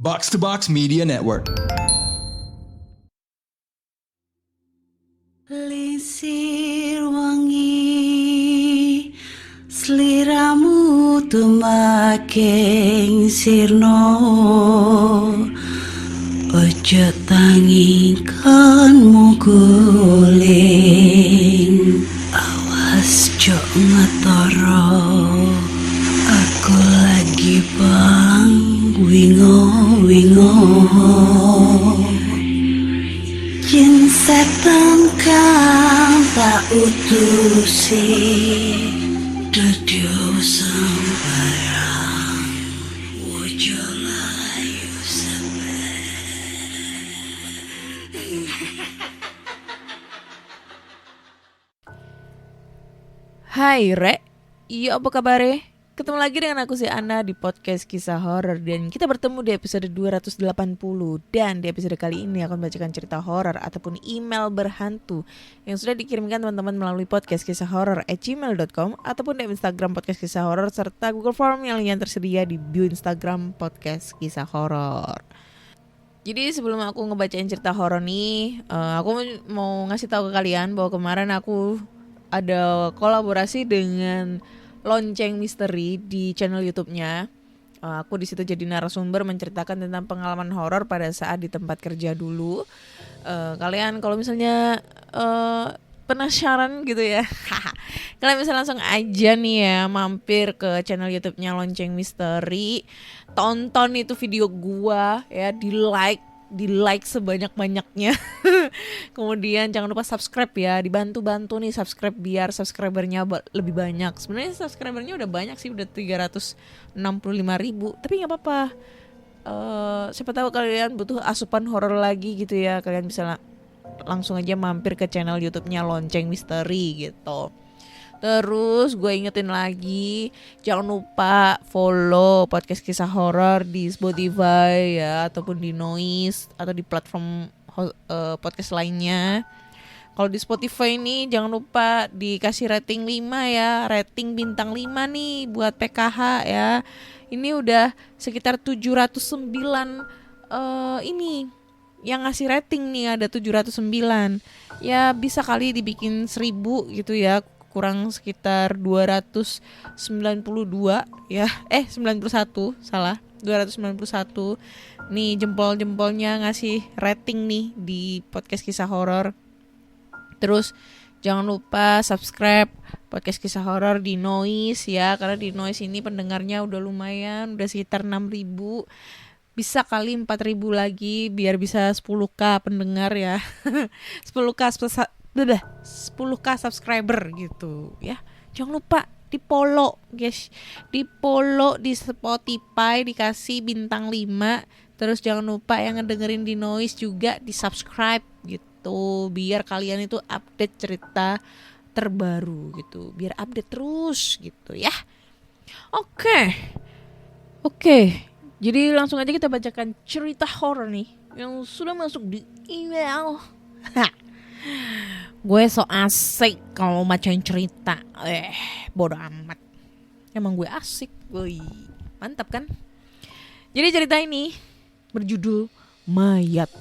Box to Box Media Network. Lisir wangi sliramu tumaking sirno ojo tangingkanmu guling awas jo ngetoro aku lagi bang wingo Yen setan kang tak utusi Dadyo sembarang Wojo layu Hai Rek, iya apa kabar? Ketemu lagi dengan aku si Ana di podcast kisah horor. Dan kita bertemu di episode 280. Dan di episode kali ini aku membacakan cerita horor ataupun email berhantu yang sudah dikirimkan teman-teman melalui podcast kisah horor@gmail.com ataupun di Instagram podcast kisah horor serta Google Form yang tersedia di bio Instagram podcast kisah horor. Jadi sebelum aku ngebacain cerita horor nih, aku mau ngasih tahu ke kalian bahwa kemarin aku ada kolaborasi dengan Lonceng Misteri di channel YouTube-nya. Aku di situ jadi narasumber menceritakan tentang pengalaman horor pada saat di tempat kerja dulu. Kalian kalau misalnya penasaran gitu ya, kalian bisa langsung aja nih ya mampir ke channel YouTube-nya Lonceng Misteri, tonton itu video gua ya, di like sebanyak-banyaknya. Kemudian jangan lupa subscribe ya, dibantu nih subscribe biar subscribernya lebih banyak. Sebenarnya subscribernya udah banyak sih, udah 365.000, tapi nggak apa-apa. Siapa tahu kalian butuh asupan horor lagi gitu ya, kalian bisa langsung aja mampir ke channel YouTube-nya Lonceng Misteri gitu. Terus gue ingetin lagi, jangan lupa follow podcast kisah horor di Spotify ya, ataupun di Noise atau di platform podcast lainnya. Kalau di Spotify nih jangan lupa dikasih rating 5 ya, rating bintang 5 nih buat PKH ya. Ini udah sekitar 709 ini yang ngasih rating nih, ada 709. Ya bisa kali dibikin 1000 gitu ya, kurang sekitar 292 ya, 91 salah, 291 nih jempol-jempolnya ngasih rating nih di podcast kisah horor. Terus jangan lupa subscribe podcast kisah horor di Noise ya, karena di Noise ini pendengarnya udah lumayan, udah sekitar 6.000, bisa kali 4.000 lagi biar bisa 10k pendengar ya. 10k subscriber gitu ya. Jangan lupa di follow guys, di follow di Spotify, dikasih bintang 5. Terus jangan lupa yang ngedengerin di Noise juga di subscribe gitu, biar kalian itu update cerita terbaru gitu, biar update terus gitu ya. Oke, jadi langsung aja kita bacakan cerita horor nih yang sudah masuk di email. Gue so asik kalau bacain cerita. Bodo amat. Emang gue asik. Woi, mantap kan? Jadi cerita ini berjudul Mayat.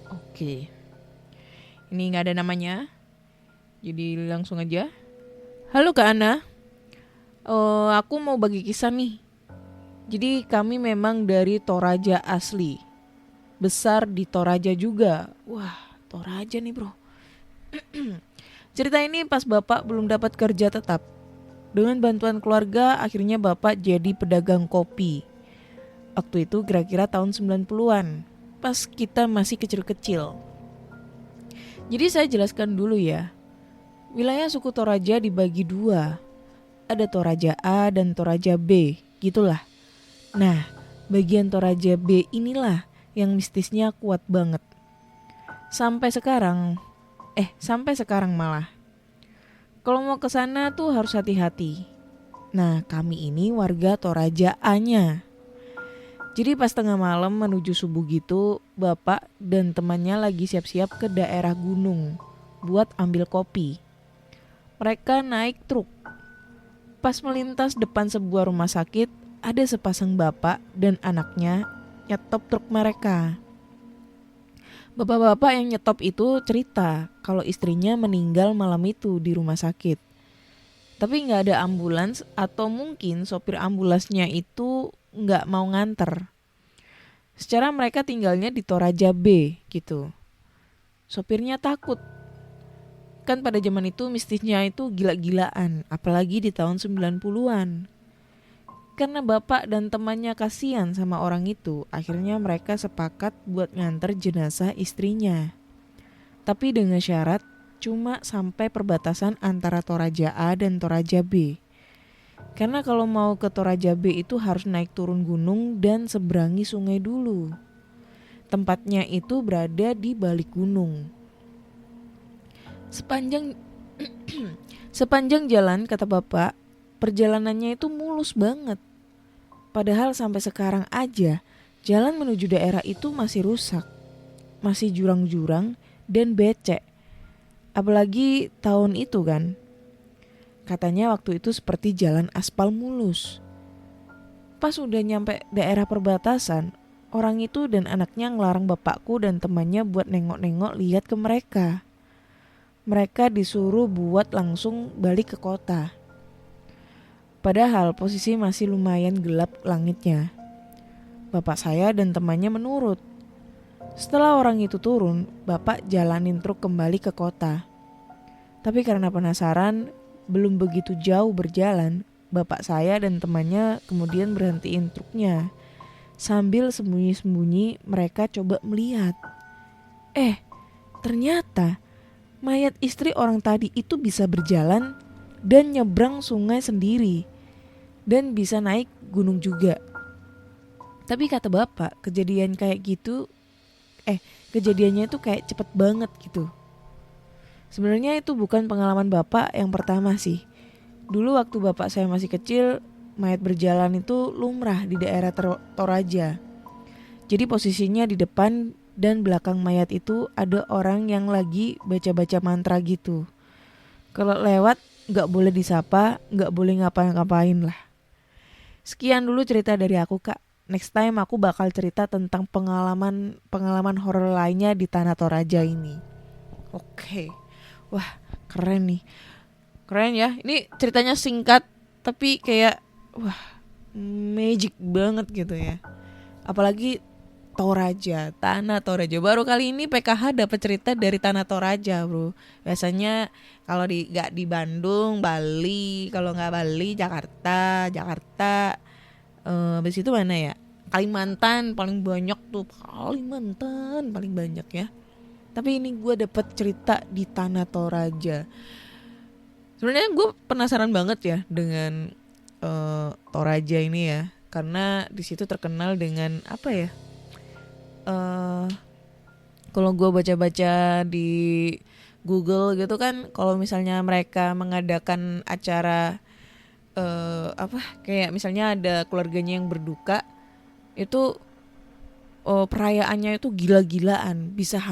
Oke. Ini gak ada namanya, jadi langsung aja. Halo Kak Ana, aku mau bagi kisah nih. Jadi kami memang dari Toraja asli, besar di Toraja juga. Wah, Toraja nih bro. Cerita ini pas bapak belum dapat kerja tetap. Dengan bantuan keluarga akhirnya bapak jadi pedagang kopi. Waktu itu kira-kira tahun 90-an, pas kita masih kecil-kecil. Jadi saya jelaskan dulu ya. Wilayah suku Toraja dibagi 2. Ada Toraja A dan Toraja B, gitulah. Nah, bagian Toraja B inilah yang mistisnya kuat banget. Sampai sekarang malah. Kalau mau ke sana tuh harus hati-hati. Nah, kami ini warga Toraja A-nya. Jadi pas tengah malam menuju subuh gitu, bapak dan temannya lagi siap-siap ke daerah gunung buat ambil kopi. Mereka naik truk. Pas melintas depan sebuah rumah sakit, ada sepasang bapak dan anaknya nyetop truk mereka. Bapak-bapak yang nyetop itu cerita kalau istrinya meninggal malam itu di rumah sakit. Tapi gak ada ambulans atau mungkin sopir ambulansnya itu gak mau nganter. Secara mereka tinggalnya di Toraja B gitu. Sopirnya takut. Kan pada zaman itu mistisnya itu gila-gilaan, apalagi di tahun 90-an. Karena bapak dan temannya kasihan sama orang itu, akhirnya mereka sepakat buat nganter jenazah istrinya. Tapi dengan syarat cuma sampai perbatasan antara Toraja A dan Toraja B. Karena kalau mau ke Toraja B itu harus naik turun gunung dan seberangi sungai dulu. Tempatnya itu berada di balik gunung. Sepanjang jalan, kata bapak, perjalanannya itu mulus banget. Padahal sampai sekarang aja jalan menuju daerah itu masih rusak, masih jurang-jurang dan becek. Apalagi tahun itu kan, katanya waktu itu seperti jalan aspal mulus. Pas udah nyampe daerah perbatasan, orang itu dan anaknya ngelarang bapakku dan temannya buat nengok-nengok lihat ke mereka. Mereka disuruh buat langsung balik ke kota. Padahal posisi masih lumayan gelap langitnya. Bapak saya dan temannya menurut. Setelah orang itu turun, bapak jalanin truk kembali ke kota. Tapi karena penasaran, belum begitu jauh berjalan, bapak saya dan temannya kemudian berhentiin truknya. Sambil sembunyi-sembunyi mereka coba melihat. Ternyata mayat istri orang tadi itu bisa berjalan dan nyebrang sungai sendiri. Dan bisa naik gunung juga. Tapi kata bapak, kejadiannya itu kayak cepet banget gitu. Sebenarnya itu bukan pengalaman bapak yang pertama sih. Dulu waktu bapak saya masih kecil, mayat berjalan itu lumrah di daerah Toraja. Jadi posisinya di depan dan belakang mayat itu ada orang yang lagi baca-baca mantra gitu. Kalau lewat gak boleh disapa, gak boleh ngapa-ngapain lah. Sekian dulu cerita dari aku, Kak. Next time aku bakal cerita tentang pengalaman horor lainnya di Tanah Toraja ini. Oke. Wah, keren nih. Keren ya. Ini ceritanya singkat tapi kayak magic banget gitu ya. Apalagi Toraja, Tanah Toraja. Baru kali ini PKH dapat cerita dari Tanah Toraja, bro. Biasanya kalau nggak di Bandung, Bali. Kalau nggak Bali, Jakarta. Habis itu mana ya? Kalimantan paling banyak tuh. Kalimantan paling banyak ya. Tapi ini gue dapat cerita di Tanah Toraja. Sebenarnya gue penasaran banget ya dengan Toraja ini ya, karena di situ terkenal dengan apa ya? Kalau gue baca-baca di Google gitu kan, kalau misalnya mereka mengadakan acara kayak misalnya ada keluarganya yang berduka, itu perayaannya itu gila-gilaan, bisa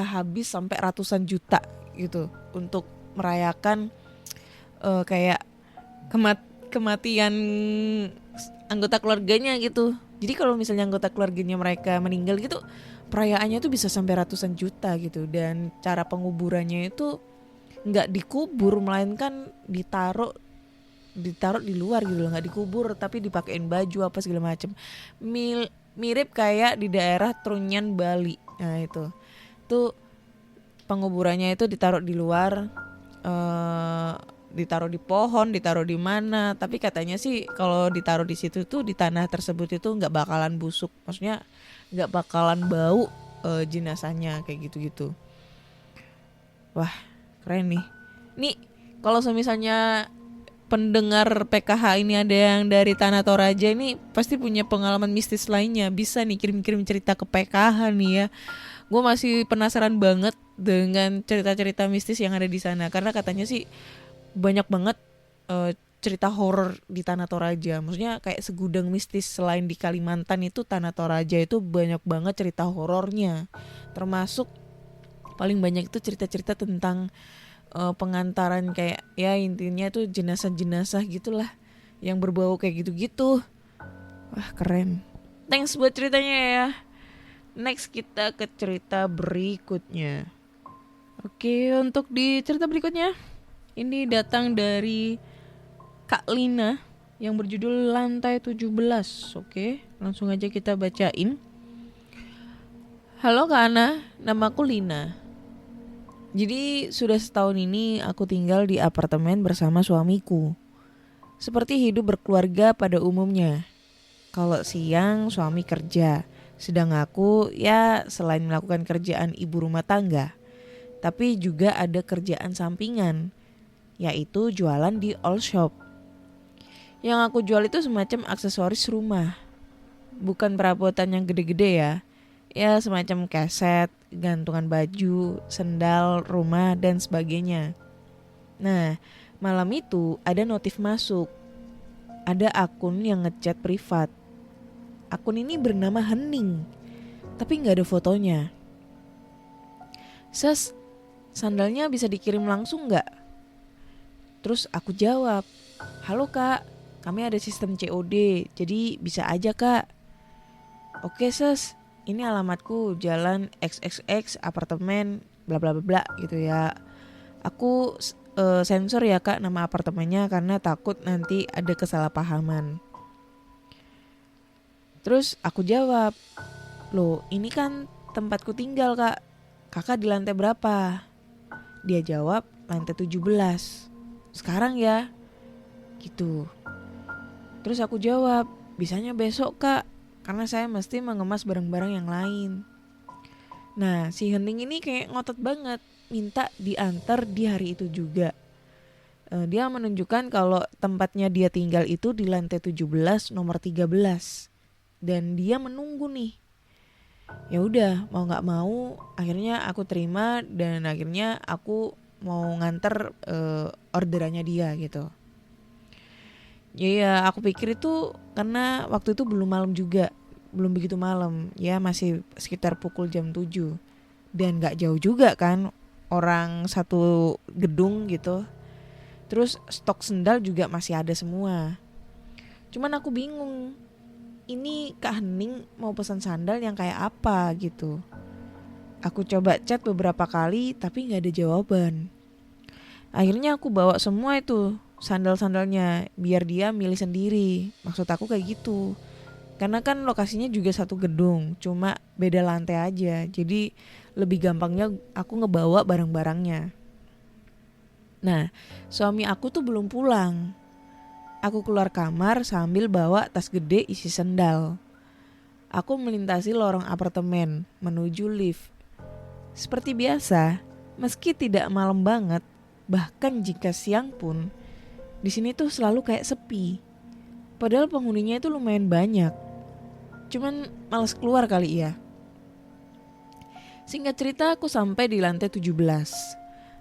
habis sampai ratusan juta gitu untuk merayakan kayak kematian anggota keluarganya gitu. Jadi kalau misalnya anggota keluarganya mereka meninggal gitu, perayaannya tuh bisa sampai ratusan juta gitu. Dan cara penguburannya itu nggak dikubur, melainkan ditaruh di luar gitu loh, nggak dikubur tapi dipakein baju apa segala macam. Mirip kayak di daerah Trunyan Bali. Nah itu penguburannya itu ditaruh di luar, ditaruh di pohon, ditaruh di mana. Tapi katanya sih kalau ditaruh di situ tuh, di tanah tersebut itu nggak bakalan busuk, maksudnya nggak bakalan bau jenazahnya kayak gitu-gitu. Wah keren nih. Nih kalau misalnya pendengar PKH ini ada yang dari Tanah Toraja, ini pasti punya pengalaman mistis lainnya. Bisa nih kirim-kirim cerita ke PKH nih ya. Gue masih penasaran banget dengan cerita-cerita mistis yang ada di sana, karena katanya sih banyak banget cerita horor di Tanah Toraja. Maksudnya kayak segudang mistis. Selain di Kalimantan itu, Tanah Toraja itu banyak banget cerita horornya. Termasuk paling banyak itu cerita-cerita tentang pengantaran, kayak ya intinya itu jenazah-jenazah gitulah yang berbau kayak gitu-gitu. Wah keren. Thanks buat ceritanya ya. Next kita ke cerita berikutnya. Oke, untuk di cerita berikutnya ini datang dari Kak Lina yang berjudul Lantai 17. Oke, langsung aja kita bacain. Halo Kak Ana, namaku Lina. Jadi sudah setahun ini aku tinggal di apartemen bersama suamiku. Seperti hidup berkeluarga pada umumnya. Kalau siang suami kerja, sedang aku ya selain melakukan kerjaan ibu rumah tangga, tapi juga ada kerjaan sampingan, yaitu jualan di all shop. Yang aku jual itu semacam aksesoris rumah, bukan perabotan yang gede-gede ya. Ya semacam kaset, gantungan baju, sendal, rumah, dan sebagainya. Nah, malam itu ada notif masuk. Ada akun yang ngechat privat. Akun ini bernama Hening, tapi gak ada fotonya. Ses, sandalnya bisa dikirim langsung gak? Terus aku jawab, halo kak, kami ada sistem COD, jadi bisa aja kak. Oke ses, ini alamatku jalan XXX apartemen bla bla bla gitu ya. Aku sensor ya kak nama apartemennya karena takut nanti ada kesalahpahaman. Terus aku jawab, loh ini kan tempatku tinggal kak, kakak di lantai berapa? Dia jawab lantai 17. Sekarang ya? Gitu. Terus aku jawab, bisanya besok kak, karena saya mesti mengemas barang-barang yang lain. Nah si Hening ini kayak ngotot banget, minta diantar di hari itu juga. Dia menunjukkan kalau tempatnya dia tinggal itu di lantai 17 nomor 13. Dan dia menunggu nih. Ya udah, mau nggak mau, akhirnya aku terima dan akhirnya aku mau nganter orderannya dia gitu. Ya aku pikir itu karena waktu itu belum malam juga, belum begitu malam, ya masih sekitar pukul jam 7. Dan nggak jauh juga kan, orang satu gedung gitu. Terus stok sendal juga masih ada semua. Cuman aku bingung. Ini Kak Hening mau pesan sandal yang kayak apa gitu. Aku coba chat beberapa kali tapi gak ada jawaban. Akhirnya aku bawa semua itu sandal-sandalnya biar dia milih sendiri. Maksud aku kayak gitu. Karena kan lokasinya juga satu gedung, cuma beda lantai aja. Jadi lebih gampangnya aku ngebawa barang-barangnya. Nah, suami aku tuh belum pulang. Aku keluar kamar sambil bawa tas gede isi sendal. Aku melintasi lorong apartemen menuju lift. Seperti biasa, meski tidak malam banget, bahkan jika siang pun, di sini tuh selalu kayak sepi. Padahal penghuninya itu lumayan banyak. Cuman malas keluar kali ya. Singkat cerita aku sampai di lantai 17.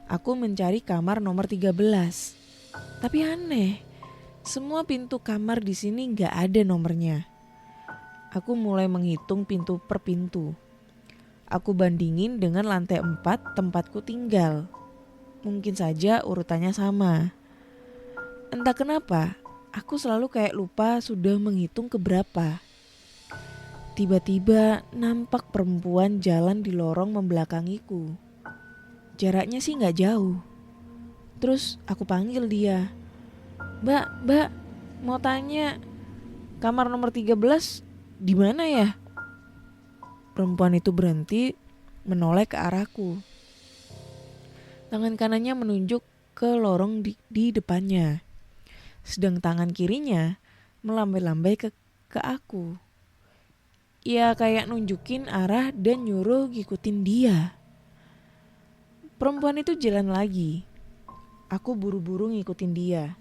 Aku mencari kamar nomor 13. Tapi aneh. Semua pintu kamar di sini nggak ada nomornya. Aku mulai menghitung pintu per pintu. Aku bandingin dengan lantai 4 tempatku tinggal. Mungkin saja urutannya sama. Entah kenapa, aku selalu kayak lupa sudah menghitung keberapa. Tiba-tiba nampak perempuan jalan di lorong membelakangiku. Jaraknya sih nggak jauh. Terus aku panggil dia. Mbak, mau tanya, kamar nomor 13 di mana ya? Perempuan itu berhenti, menoleh ke arahku. Tangan kanannya menunjuk ke lorong di depannya. Sedang tangan kirinya melambai-lambai ke aku. Ya kayak nunjukin arah dan nyuruh ngikutin dia. Perempuan itu jalan lagi. Aku buru-buru ngikutin dia.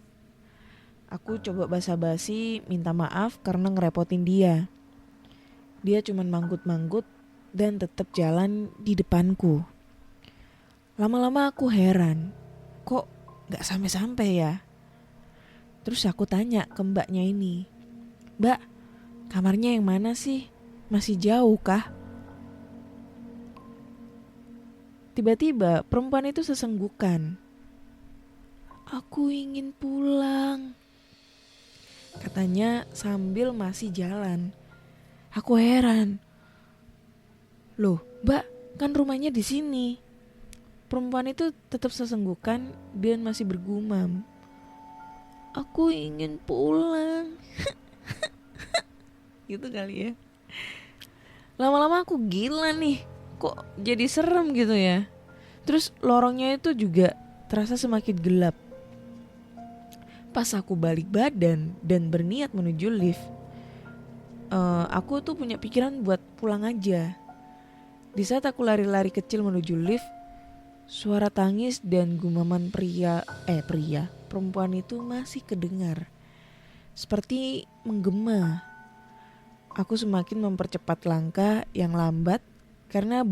Aku coba basa-basi minta maaf karena ngerepotin dia. Dia cuman manggut-manggut dan tetap jalan di depanku. Lama-lama aku heran, kok gak sampai-sampai ya? Terus aku tanya ke mbaknya ini, Mbak, kamarnya yang mana sih? Masih jauh kah? Tiba-tiba perempuan itu sesenggukan. Aku ingin pulang, katanya sambil masih jalan. Aku heran. Loh, Mbak, kan rumahnya di sini. Perempuan itu tetap sesenggukan dan masih bergumam. Aku ingin pulang. Gitu kali ya. Lama-lama aku gila nih. Kok jadi serem gitu ya. Terus lorongnya itu juga terasa semakin gelap. Pas aku balik badan dan berniat menuju lift, aku tuh punya pikiran buat pulang aja. Di saat aku lari-lari kecil menuju lift, suara tangis dan gumaman perempuan itu masih kedengar. Seperti menggema. Aku semakin mempercepat langkah yang lambat karena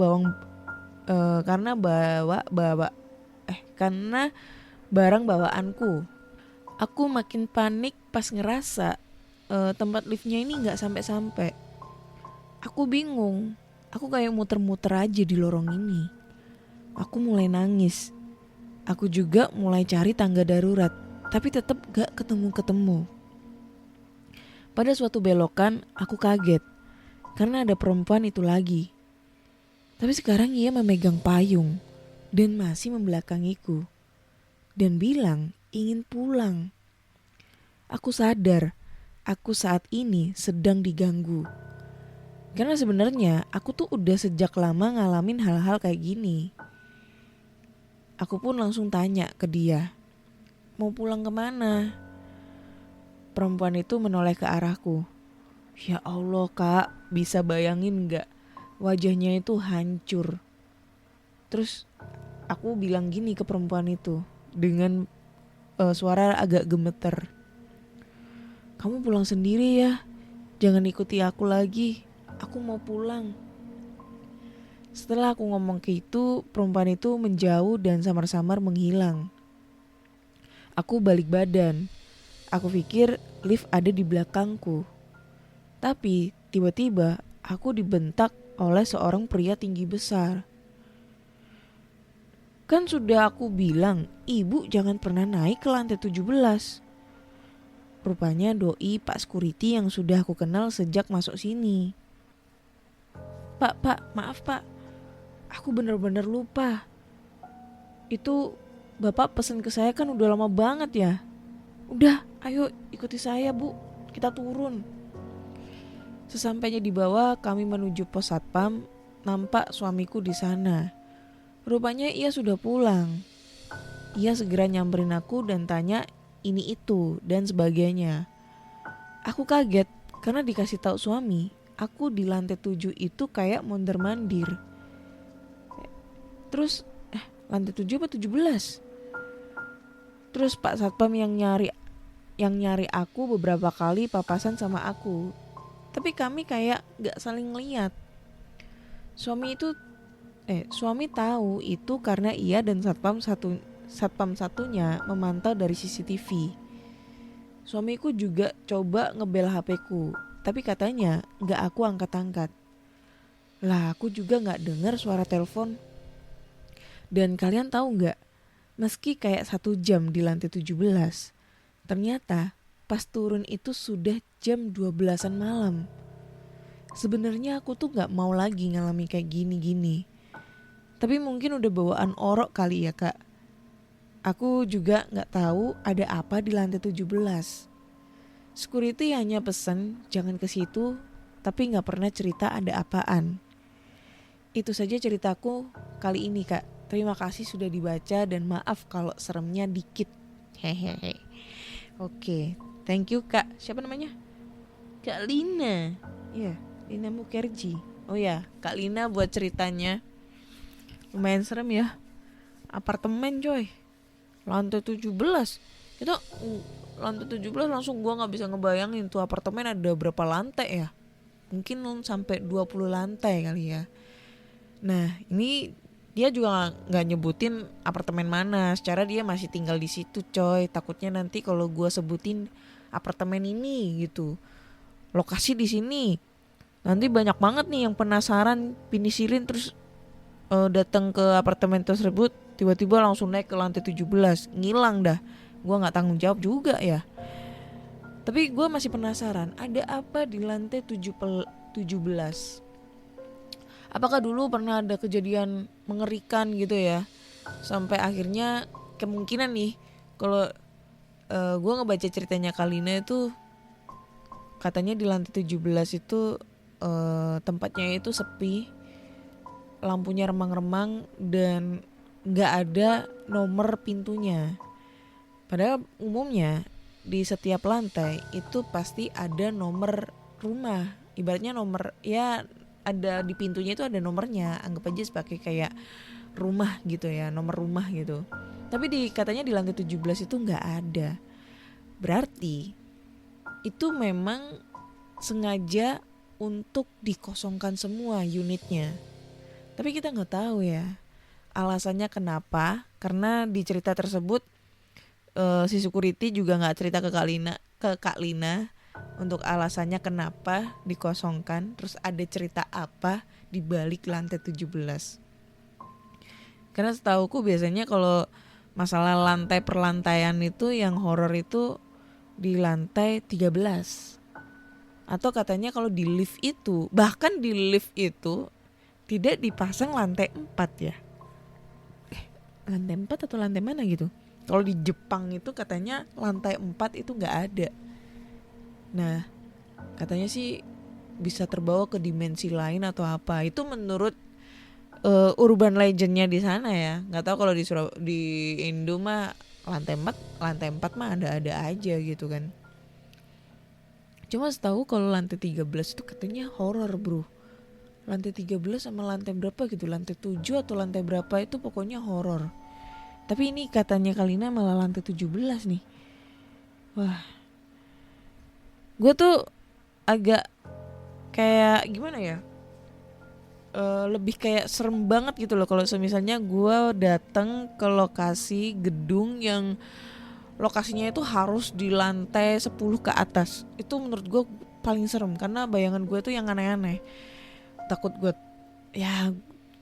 karena barang bawaanku. Aku makin panik pas ngerasa tempat liftnya ini nggak sampai-sampai. Aku bingung. Aku kayak muter-muter aja di lorong ini. Aku mulai nangis. Aku juga mulai cari tangga darurat, tapi tetap gak ketemu-ketemu. Pada suatu belokan, aku kaget karena ada perempuan itu lagi. Tapi sekarang ia memegang payung dan masih membelakangiku dan bilang ingin pulang. Aku sadar, aku saat ini sedang diganggu. Karena sebenarnya aku tuh udah sejak lama ngalamin hal-hal kayak gini. Aku pun langsung tanya ke dia, mau pulang kemana? Perempuan itu menoleh ke arahku. Ya Allah kak, bisa bayangin gak? Wajahnya itu hancur. Terus aku bilang gini ke perempuan itu dengan suara agak gemeter. Kamu pulang sendiri ya, jangan ikuti aku lagi. Aku mau pulang. Setelah aku ngomong ke itu, perempuan itu menjauh dan samar-samar menghilang. Aku balik badan. Aku pikir lift ada di belakangku. Tapi tiba-tiba aku dibentak oleh seorang pria tinggi besar. Kan sudah aku bilang, ibu jangan pernah naik ke lantai 17. Rupanya doi Pak Security yang sudah aku kenal sejak masuk sini. Pak, maaf pak. Aku bener-bener lupa. Itu bapak pesan ke saya kan udah lama banget ya. Udah, ayo ikuti saya bu. Kita turun. Sesampainya di bawah kami menuju pos satpam. Nampak suamiku di sana. Rupanya ia sudah pulang. Ia segera nyamperin aku dan tanya ini itu dan sebagainya. Aku kaget karena dikasih tahu suami, aku di lantai 7 itu kayak mondar-mandir. Terus lantai 7 apa 17? Terus Pak Satpam yang nyari aku beberapa kali papasan sama aku. Tapi kami kayak gak saling ngeliat. Suami tahu itu karena ia dan satpam satunya memantau dari CCTV. Suamiku juga coba ngebel HP-ku, tapi katanya gak aku angkat-angkat. Lah aku juga gak dengar suara telepon. Dan kalian tahu gak, meski kayak 1 jam di lantai 17, ternyata pas turun itu sudah jam 12-an malam. Sebenarnya aku tuh gak mau lagi ngalami kayak gini-gini. Tapi mungkin udah bawaan orok kali ya kak. Aku juga gak tahu ada apa di lantai 17. Security hanya pesan jangan ke situ, tapi gak pernah cerita ada apaan. Itu saja ceritaku kali ini kak. Terima kasih sudah dibaca dan maaf kalau seremnya dikit. Hehehe. Oke, thank you kak. Siapa namanya? Kak Lina. Iya, Lina Mukerji. Oh ya, Kak Lina buat ceritanya. Lumayan serem ya. Apartemen coy. Lantai 17. Itu lantai 17 langsung gue gak bisa ngebayangin tuh apartemen ada berapa lantai ya. Mungkin sampai 20 lantai kali ya. Nah ini dia juga gak nyebutin apartemen mana. Secara dia masih tinggal di situ coy. Takutnya nanti kalau gue sebutin apartemen ini gitu, lokasi di sini, nanti banyak banget nih yang penasaran pinisilin terus datang ke apartemen tersebut, tiba-tiba langsung naik ke lantai 17, ngilang dah. Gue gak tanggung jawab juga ya. Tapi gue masih penasaran, ada apa di lantai 17 17. Apakah dulu pernah ada kejadian mengerikan gitu ya? Sampai akhirnya kemungkinan nih kalau gue ngebaca ceritanya Kalina itu katanya di lantai 17 itu tempatnya itu sepi, lampunya remang-remang dan gak ada nomor pintunya. Padahal umumnya di setiap lantai itu pasti ada nomor rumah. Ibaratnya nomor, ya ada di pintunya itu ada nomornya. Anggap aja sebagai kayak rumah gitu ya, nomor rumah gitu. Tapi katanya di lantai 17 itu gak ada. Berarti itu memang sengaja untuk dikosongkan semua unitnya. Tapi kita gak tahu ya alasannya kenapa. Karena di cerita tersebut si security juga gak cerita ke Kak Lina untuk alasannya kenapa dikosongkan. Terus ada cerita apa di balik lantai 17. Karena setauku biasanya kalau masalah lantai perlantaian itu yang horor itu di lantai 13. Atau katanya kalau di lift itu, bahkan di lift itu tidak dipasang lantai 4 ya. Lantai 4 atau lantai mana gitu. Kalau di Jepang itu katanya lantai 4 itu gak ada. Nah, katanya sih bisa terbawa ke dimensi lain atau apa. Itu menurut urban legendnya di sana ya. Gak tahu kalau di Indo mah lantai 4 mah ada aja gitu kan. Cuma setahu kalau lantai 13 itu katanya horor bro. Lantai 13 sama lantai berapa gitu, lantai 7 atau lantai berapa itu pokoknya horor. Tapi ini katanya Kalina malah lantai 17 nih. Wah, gue tuh agak kayak gimana ya, lebih kayak serem banget gitu loh kalau misalnya gue datang ke lokasi gedung yang lokasinya itu harus di lantai 10 ke atas. Itu menurut gue paling serem karena bayangan gue tuh yang aneh-aneh. Takut gue ya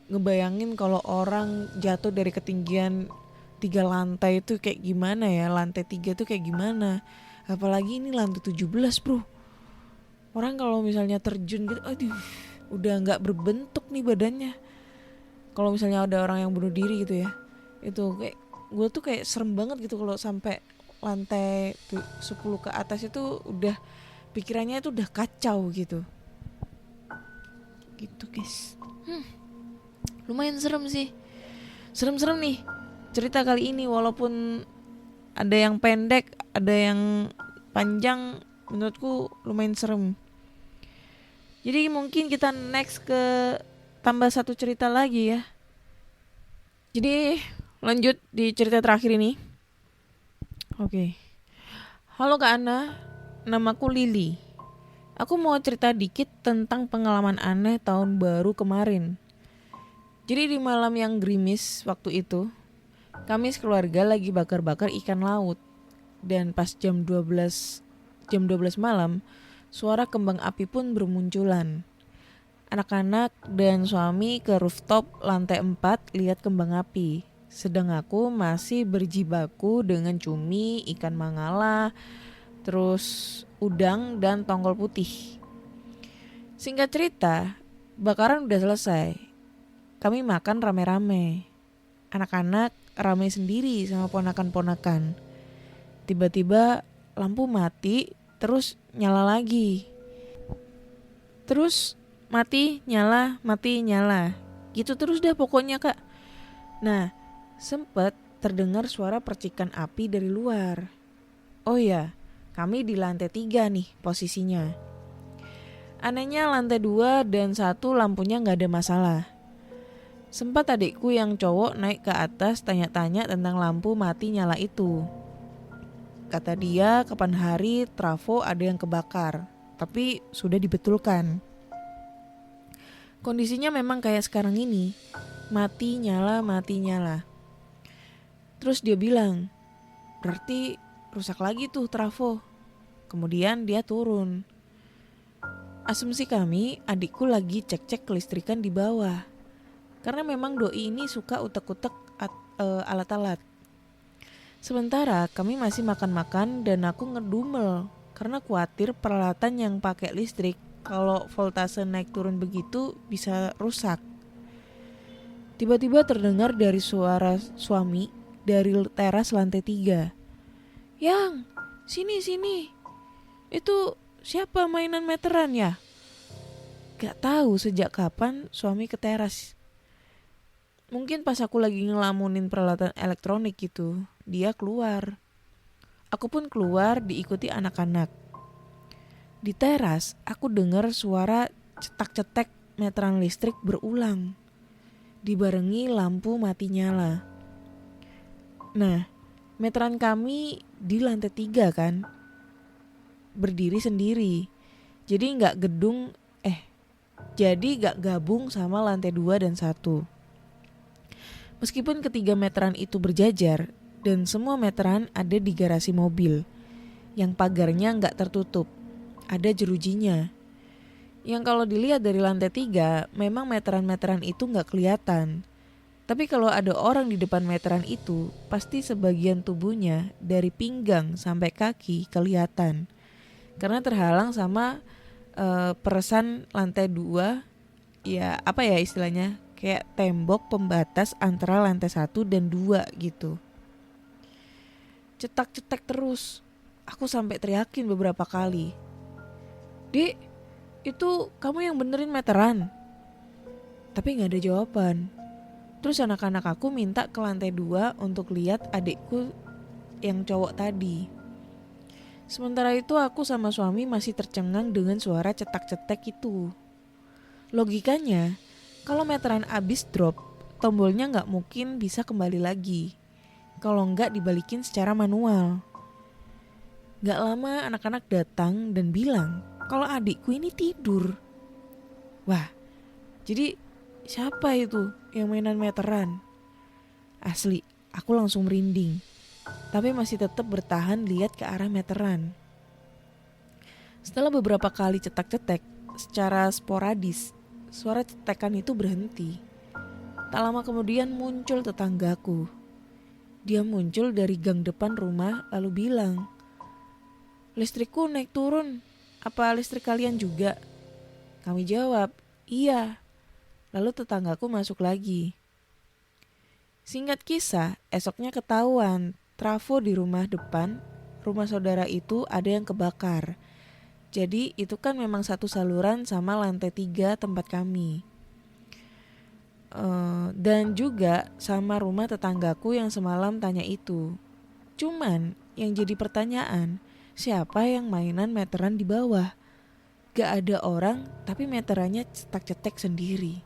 ngebayangin kalau orang jatuh dari ketinggian 3 lantai itu kayak gimana ya, lantai 3 tuh kayak gimana. Apalagi ini lantai 17 bro. Orang kalau misalnya terjun gitu, aduh udah gak berbentuk nih badannya. Kalau misalnya ada orang yang bunuh diri gitu ya, itu kayak gue tuh kayak serem banget gitu kalau sampai lantai 10 ke atas itu udah pikirannya itu udah kacau gitu. Gitu guys. Lumayan serem sih. Serem-serem nih cerita kali ini, walaupun ada yang pendek, ada yang panjang, menurutku lumayan serem. Jadi mungkin kita next ke tambah satu cerita lagi ya. Jadi lanjut di cerita terakhir ini. Oke. Halo Kak Ana, namaku Lili. Aku mau cerita dikit tentang pengalaman aneh tahun baru kemarin. Jadi di malam yang gerimis waktu itu, kami sekeluarga lagi bakar-bakar ikan laut. Dan pas jam 12 malam, suara kembang api pun bermunculan. Anak-anak dan suami ke rooftop lantai 4 lihat kembang api. Sedang aku masih berjibaku dengan cumi, ikan mangala, terus udang dan tongkol putih. Singkat cerita, bakaran udah selesai. Kami makan rame-rame. Anak-anak rame sendiri sama ponakan-ponakan. Tiba-tiba lampu mati, terus nyala lagi. Terus mati, nyala, gitu terus dah pokoknya Kak. Nah, sempat terdengar suara percikan api dari luar. Oh ya, kami di lantai 3 nih posisinya. Anehnya lantai 2 dan 1 lampunya gak ada masalah. Sempat adikku yang cowok naik ke atas tanya-tanya tentang lampu mati nyala itu. Kata dia kapan hari trafo ada yang kebakar, tapi sudah dibetulkan. Kondisinya memang kayak sekarang ini, mati nyala. Terus dia bilang, berarti rusak lagi tuh trafo. Kemudian dia turun. Asumsi kami, adikku lagi cek-cek kelistrikan di bawah. Karena memang doi ini suka utek-utek alat-alat. Sementara kami masih makan-makan dan aku ngedumel karena khawatir peralatan yang pakai listrik kalau voltase naik turun begitu bisa rusak. Tiba-tiba terdengar dari suara suami dari teras lantai 3. Yang, sini. Itu siapa mainan meteran ya? Gak tahu sejak kapan suami ke teras. Mungkin pas aku lagi ngelamunin peralatan elektronik gitu, dia keluar. Aku pun keluar diikuti anak-anak. Di teras, aku dengar suara cetak-cetek meteran listrik berulang, dibarengi lampu mati nyala. Nah, meteran kami di lantai 3 kan, berdiri sendiri. Jadi gak gabung sama lantai 2 dan 1. Meskipun ketiga meteran itu berjajar dan semua meteran ada di garasi mobil yang pagarnya gak tertutup, ada jerujinya. Yang kalau dilihat dari lantai 3 memang meteran-meteran itu gak kelihatan. Tapi kalau ada orang di depan meteran itu, pasti sebagian tubuhnya dari pinggang sampai kaki kelihatan. Karena terhalang sama peresan lantai 2, ya apa ya istilahnya, kayak tembok pembatas antara lantai 1 dan 2 gitu. Cetak-cetak terus. Aku sampai teriakin beberapa kali. Dek, itu kamu yang benerin meteran? Tapi gak ada jawaban. Terus anak-anak aku minta ke lantai 2 untuk lihat adikku yang cowok tadi. Sementara itu aku sama suami masih tercengang dengan suara cetak-cetek itu. Logikanya, kalau meteran abis drop, tombolnya gak mungkin bisa kembali lagi. Kalau gak dibalikin secara manual. Gak lama anak-anak datang dan bilang kalau adikku ini tidur. Wah, jadi siapa itu yang mainan meteran? Asli, aku langsung merinding. Tapi masih tetap bertahan lihat ke arah meteran. Setelah beberapa kali cetak-cetek, secara sporadis, suara cetekan itu berhenti. Tak lama kemudian muncul tetanggaku. Dia muncul dari gang depan rumah lalu bilang, listrikku naik turun, apa listrik kalian juga? Kami jawab, iya. Lalu tetanggaku masuk lagi. Singkat kisah, esoknya ketahuan trafo di rumah depan, rumah saudara itu ada yang kebakar. Jadi itu kan memang satu saluran sama lantai 3 tempat kami. Dan juga sama rumah tetanggaku yang semalam tanya itu. Cuman yang jadi pertanyaan, siapa yang mainan meteran di bawah? Gak ada orang tapi meterannya cetak-cetek sendiri.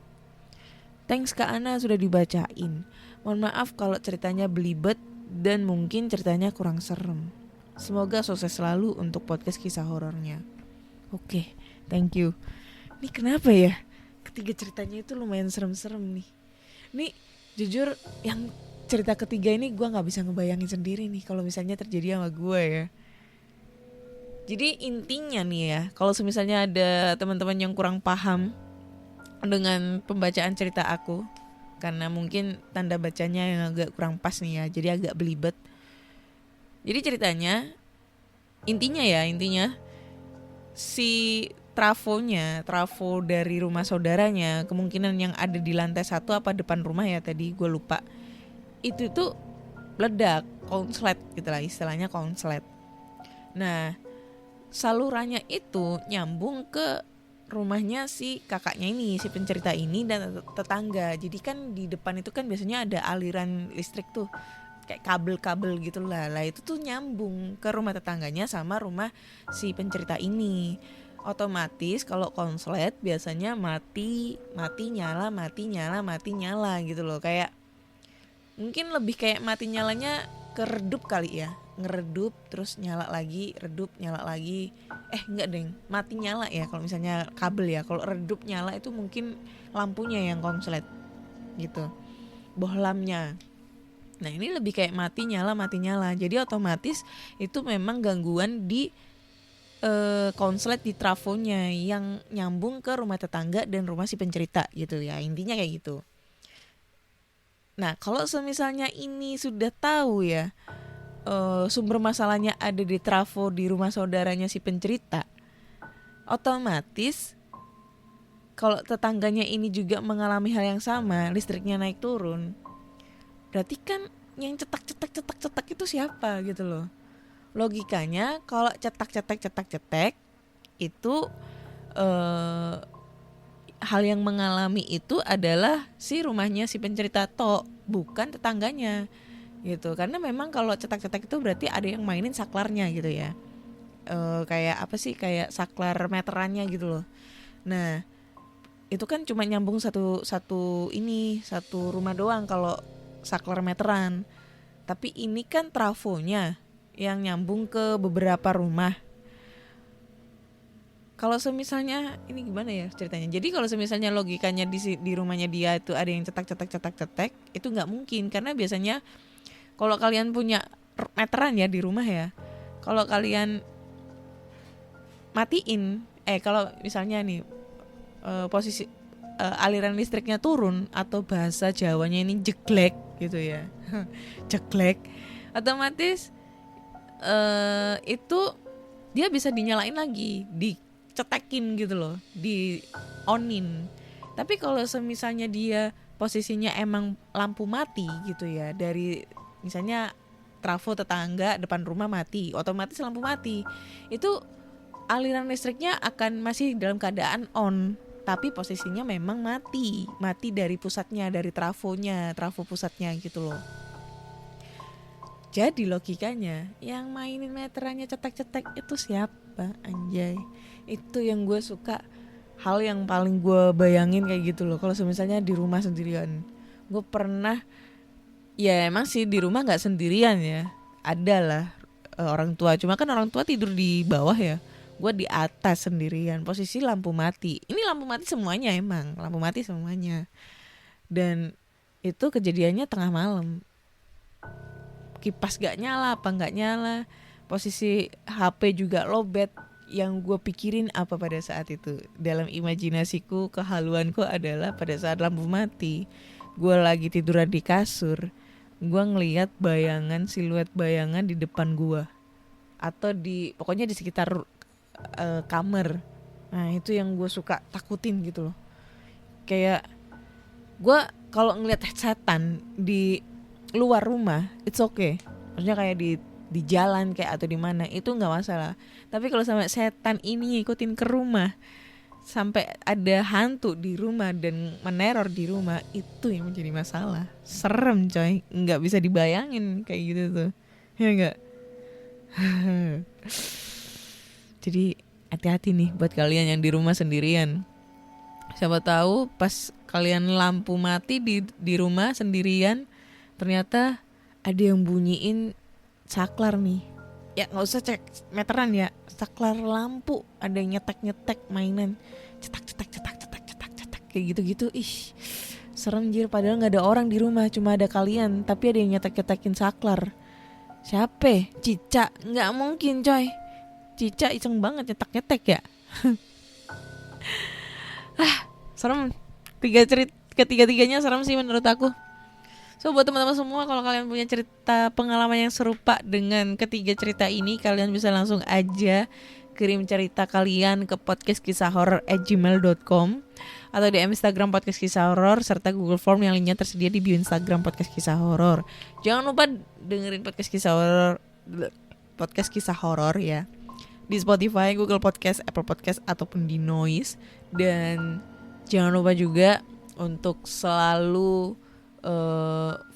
Thanks Kak Ana sudah dibacain. Mohon maaf kalau ceritanya belibet dan mungkin ceritanya kurang serem. Semoga sukses selalu untuk podcast kisah horornya. Oke, thank you. Ini kenapa ya? Ketiga ceritanya itu lumayan serem-serem nih. Nih jujur yang cerita ketiga ini gue gak bisa ngebayangin sendiri nih kalau misalnya terjadi sama gue ya. Jadi intinya nih ya, kalau misalnya ada teman-teman yang kurang paham dengan pembacaan cerita aku, karena mungkin tanda bacanya yang agak kurang pas nih ya, jadi agak belibet. Jadi ceritanya, intinya si trafo dari rumah saudaranya, kemungkinan yang ada di lantai 1 apa depan rumah ya tadi gue lupa, itu tuh meledak, konslet gitu lah istilahnya, konslet. Nah salurannya itu nyambung ke rumahnya si kakaknya ini, si pencerita ini dan tetangga. Jadi kan di depan itu kan biasanya ada aliran listrik tuh, kayak kabel-kabel gitu lah. Lah itu tuh nyambung ke rumah tetangganya sama rumah si pencerita ini. Otomatis kalau konslet biasanya mati nyala gitu loh. Kayak mungkin lebih kayak mati nyalanya keredup kali ya, ngeredup terus nyala lagi, redup nyala lagi. Enggak deng, mati nyala ya kalau misalnya kabel ya. Kalau redup nyala itu mungkin lampunya yang konslet gitu, bohlamnya. Nah ini lebih kayak mati nyala. Jadi otomatis itu memang gangguan di konslet di trafonya yang nyambung ke rumah tetangga dan rumah si pencerita gitu ya, intinya kayak gitu. Nah kalau semisalnya ini sudah tahu ya sumber masalahnya ada di trafo di rumah saudaranya si pencerita, otomatis kalau tetangganya ini juga mengalami hal yang sama, listriknya naik turun, berarti kan yang cetak itu siapa gitu loh. Logikanya kalau cetak itu hal yang mengalami itu adalah si rumahnya si pencerita toh, bukan tetangganya gitu. Karena memang kalau cetak-cetak itu berarti ada yang mainin saklarnya gitu ya. Kayak apa sih, kayak saklar meterannya gitu loh. Nah itu kan cuma nyambung satu rumah doang kalau saklar meteran. Tapi ini kan trafonya yang nyambung ke beberapa rumah. Kalau semisalnya ini gimana ya ceritanya? Jadi kalau semisalnya logikanya di rumahnya dia itu ada yang cetak, itu nggak mungkin, karena biasanya kalau kalian punya meteran ya di rumah ya, kalau kalian matiin, kalau misalnya nih posisi aliran listriknya turun atau bahasa Jawanya ini jeglek gitu ya, jeglek, otomatis itu dia bisa dinyalain lagi, dicetekin gitu loh, di onin. Tapi kalau semisalnya dia posisinya emang lampu mati gitu ya, dari misalnya trafo tetangga depan rumah mati, otomatis lampu mati, itu aliran listriknya akan masih dalam keadaan on, tapi posisinya memang mati dari pusatnya, dari trafo pusatnya gitu loh. Jadi logikanya yang mainin meterannya cetek-cetek itu siapa, anjay. Itu yang gue suka, hal yang paling gue bayangin kayak gitu loh. Kalau misalnya di rumah sendirian, gue pernah, ya emang sih di rumah gak sendirian ya, ada lah orang tua, cuma kan orang tua tidur di bawah ya, gue di atas sendirian, posisi lampu mati. Ini lampu mati semuanya, emang lampu mati semuanya. Dan itu kejadiannya tengah malam, kipas gak nyala, apa gak nyala, posisi HP juga lowbat. Yang gue pikirin apa pada saat itu, dalam imajinasiku, kehaluanku adalah pada saat lampu mati, gue lagi tiduran di kasur, gue ngelihat bayangan, siluet bayangan di depan gue, atau pokoknya di sekitar kamar. Nah itu yang gue suka takutin gitu loh. Kayak gue kalau ngeliat setan di luar rumah, it's okay. Maksudnya kayak di jalan kayak atau di mana, itu nggak masalah. Tapi kalau sampai setan ini ngikutin ke rumah, sampai ada hantu di rumah dan meneror di rumah, itu yang menjadi masalah. Serem coy, nggak bisa dibayangin kayak gitu tuh, ya nggak? Jadi hati-hati nih buat kalian yang di rumah sendirian. Siapa tahu pas kalian lampu mati di rumah sendirian, ternyata ada yang bunyiin saklar nih. Ya nggak usah cek meteran ya, saklar lampu, ada yang nyetek mainan, cetak kayak gitu-gitu. Ih, serem jir, padahal nggak ada orang di rumah, cuma ada kalian, tapi ada yang nyetek-nyetekin saklar. Siapa? Cica? Nggak mungkin coy. Cica iseng banget nyetek ya. Serem. Ketiga-tiganya serem sih menurut aku. So buat teman-teman semua, kalau kalian punya cerita pengalaman yang serupa dengan ketiga cerita ini, kalian bisa langsung aja kirim cerita kalian ke podcastkisahhoror@gmail.com atau di Instagram Podcast Kisah Horor, serta Google Form yang linknya tersedia di bio Instagram Podcast Kisah Horor. Jangan lupa dengerin Podcast Kisah Horor ya di Spotify, Google Podcast, Apple Podcast, ataupun di Noise. Dan jangan lupa juga untuk selalu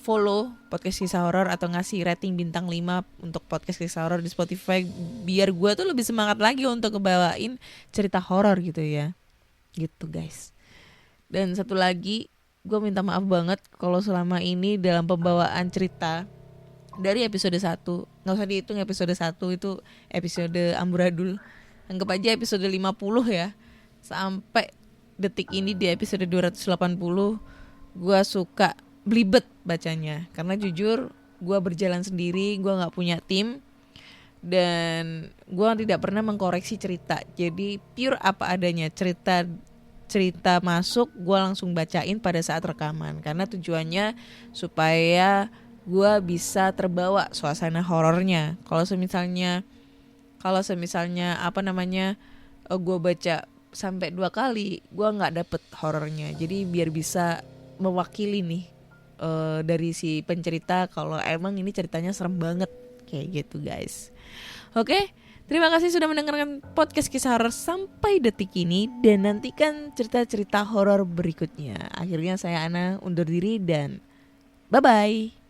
follow Podcast Kisah Horor atau ngasih rating bintang 5 untuk Podcast Kisah Horor di Spotify, biar gue tuh lebih semangat lagi untuk ngebawain cerita horor gitu ya. Gitu guys. Dan satu lagi, gue minta maaf banget kalau selama ini dalam pembawaan cerita dari episode 1, gak usah dihitung episode 1, itu episode amburadul, anggap aja episode 50 ya, sampai detik ini di episode 280, gue suka belibet bacanya. Karena jujur, gue berjalan sendiri, gue gak punya tim, dan gue tidak pernah mengkoreksi cerita. Jadi pure apa adanya, cerita masuk, gue langsung bacain pada saat rekaman. Karena tujuannya supaya gue bisa terbawa suasana horornya. Kalau semisalnya gue baca sampai 2 kali gue nggak dapet horornya. Jadi biar bisa mewakili nih dari si pencerita kalau emang ini ceritanya serem banget kayak gitu guys. Oke, terima kasih sudah mendengarkan podcast kisah horor sampai detik ini dan nantikan cerita-cerita horor berikutnya. Akhirnya saya Ana undur diri dan bye bye.